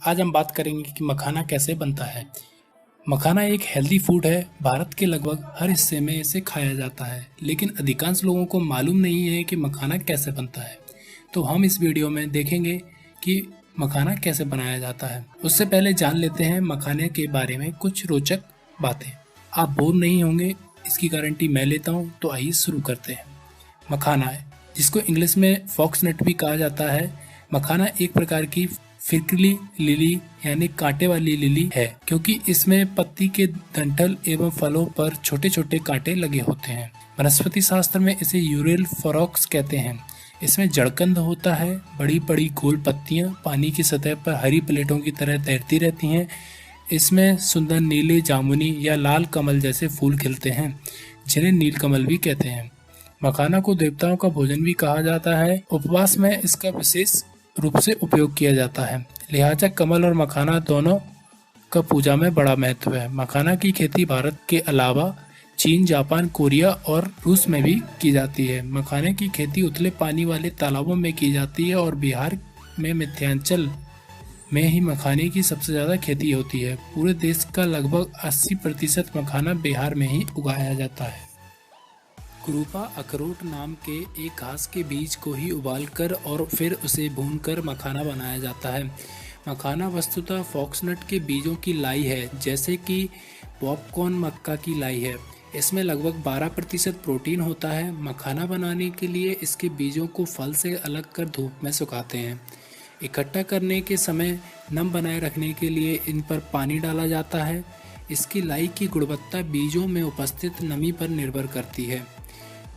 आज हम बात करेंगे कि मखाना कैसे बनता है। मखाना एक हेल्दी फूड है। भारत के लगभग हर हिस्से में इसे खाया जाता है, लेकिन अधिकांश लोगों को मालूम नहीं है कि मखाना कैसे बनता है। तो हम इस वीडियो में देखेंगे कि मखाना कैसे बनाया जाता है। उससे पहले जान लेते हैं मखाने के बारे में कुछ रोचक बातें। आप बोर नहीं होंगे, इसकी गारंटी मैं लेता हूँ। तो आइए शुरू करते हैं। मखाना है, जिसको इंग्लिश में फॉक्सनट भी कहा जाता है। मखाना एक प्रकार की फिरकली लिली यानी कांटे वाली लिली है, क्योंकि इसमें पत्ती के डंठल एवं फलों पर छोटे छोटे कांटे लगे होते हैं। वनस्पति शास्त्र में इसे यूरेल फॉरॉक्स कहते हैं। इसमें जड़कंद होता है। बड़ी बड़ी गोल पत्तियां पानी की सतह पर हरी प्लेटों की तरह तैरती रहती हैं। इसमें सुंदर नीले, जामुनी या लाल कमल जैसे फूल खिलते हैं, जिन्हें नीलकमल भी कहते हैं। मखाना को देवताओं का भोजन भी कहा जाता है। उपवास में इसका विशेष रूप से उपयोग किया जाता है, लिहाजा कमल और मखाना दोनों का पूजा में बड़ा महत्व है। मखाना की खेती भारत के अलावा चीन, जापान, कोरिया और रूस में भी की जाती है। मखाने की खेती उथले पानी वाले तालाबों में की जाती है और बिहार में मिथिलांचल में ही मखाने की सबसे ज़्यादा खेती होती है। पूरे देश का लगभग 80% मखाना बिहार में ही उगाया जाता है। क्रूपा अखरोट नाम के एक घास के बीज को ही उबालकर और फिर उसे भूनकर मखाना बनाया जाता है। मखाना वस्तुतः फॉक्सनट के बीजों की लाई है, जैसे कि पॉपकॉर्न मक्का की लाई है। इसमें लगभग 12% प्रोटीन होता है। मखाना बनाने के लिए इसके बीजों को फल से अलग कर धूप में सुखाते हैं। इकट्ठा करने के समय नम बनाए रखने के लिए इन पर पानी डाला जाता है। इसकी लाई की गुणवत्ता बीजों में उपस्थित नमी पर निर्भर करती है।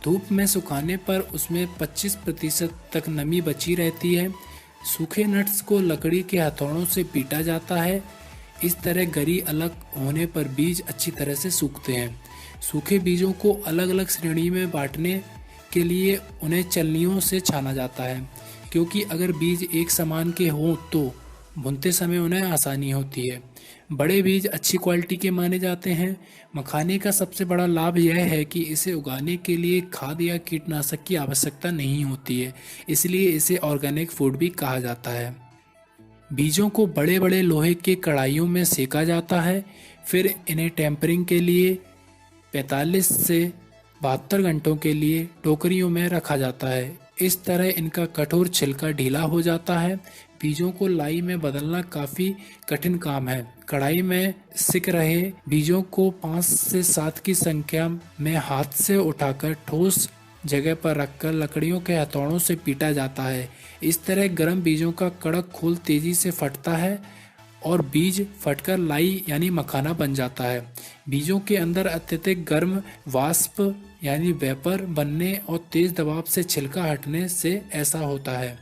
धूप में सुखाने पर उसमें 25% तक नमी बची रहती है। सूखे नट्स को लकड़ी के हथौड़ों से पीटा जाता है। इस तरह गरी अलग होने पर बीज अच्छी तरह से सूखते हैं। सूखे बीजों को अलग अलग श्रेणी में बांटने के लिए उन्हें चलनियों से छाना जाता है, क्योंकि अगर बीज एक समान के हों तो भूनते समय उन्हें आसानी होती है। बड़े बीज अच्छी क्वालिटी के माने जाते हैं। मखाने का सबसे बड़ा लाभ यह है कि इसे उगाने के लिए खाद या कीटनाशक की आवश्यकता नहीं होती है, इसलिए इसे ऑर्गेनिक फूड भी कहा जाता है। बीजों को बड़े बड़े लोहे के कढ़ाइयों में सेका जाता है, फिर इन्हें टेम्परिंग के लिए 45 से 72 घंटों के लिए टोकरियों में रखा जाता है। इस तरह इनका कठोर छिलका ढीला हो जाता है। बीजों को लाई में बदलना काफी कठिन काम है। कढ़ाई में सिक रहे बीजों को 5 से 7 की संख्या में हाथ से उठाकर ठोस जगह पर रखकर लकड़ियों के हथौड़ों से पीटा जाता है। इस तरह गर्म बीजों का कड़क खोल तेजी से फटता है और बीज फटकर लाई यानी मखाना बन जाता है। बीजों के अंदर अत्यधिक गर्म वाष्प यानी वेपर बनने और तेज दबाव से छिलका हटने से ऐसा होता है।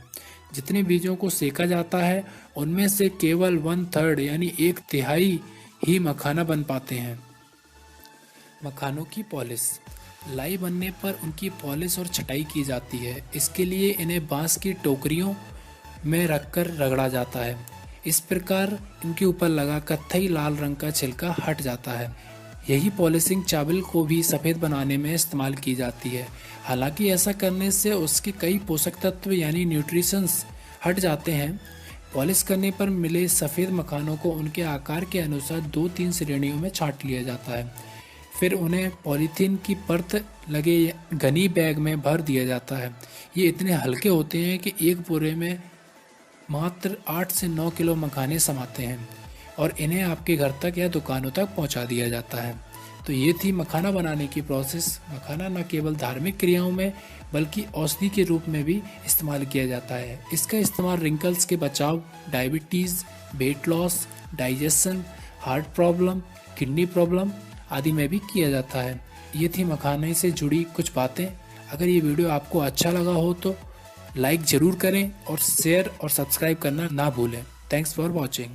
जितने बीजों को सेका जाता है उनमें से केवल 1/3 यानी 1/3 ही मखाना बन पाते हैं। मखानों की पॉलिश। लाई बनने पर उनकी पॉलिश और छटाई की जाती है। इसके लिए इन्हें बांस की टोकरियों में रखकर रगड़ा जाता है। इस प्रकार इनके ऊपर लगा कत्थई लाल रंग का छिलका हट जाता है। यही पॉलिशिंग चावल को भी सफ़ेद बनाने में इस्तेमाल की जाती है। हालांकि ऐसा करने से उसके कई पोषक तत्व यानी न्यूट्रिशंस हट जाते हैं। पॉलिश करने पर मिले सफ़ेद मखानों को उनके आकार के अनुसार 2-3 श्रेणियों में छांट लिया जाता है। फिर उन्हें पॉलीथीन की परत लगे घनी बैग में भर दिया जाता है। ये इतने हल्के होते हैं कि एक बोरे में मात्र 8 से 9 किलो मखाने समाते हैं और इन्हें आपके घर तक या दुकानों तक पहुंचा दिया जाता है। तो ये थी मखाना बनाने की प्रोसेस। मखाना न केवल धार्मिक क्रियाओं में बल्कि औषधि के रूप में भी इस्तेमाल किया जाता है। इसका इस्तेमाल रिंकल्स के बचाव, diabetes, weight loss, digestion, heart problem, kidney problem आदि में भी किया जाता है। ये थी मखाने से जुड़ी कुछ बातें। अगर ये वीडियो आपको अच्छा लगा हो तो लाइक ज़रूर करें और शेयर और सब्सक्राइब करना ना भूलें। Thanks for watching.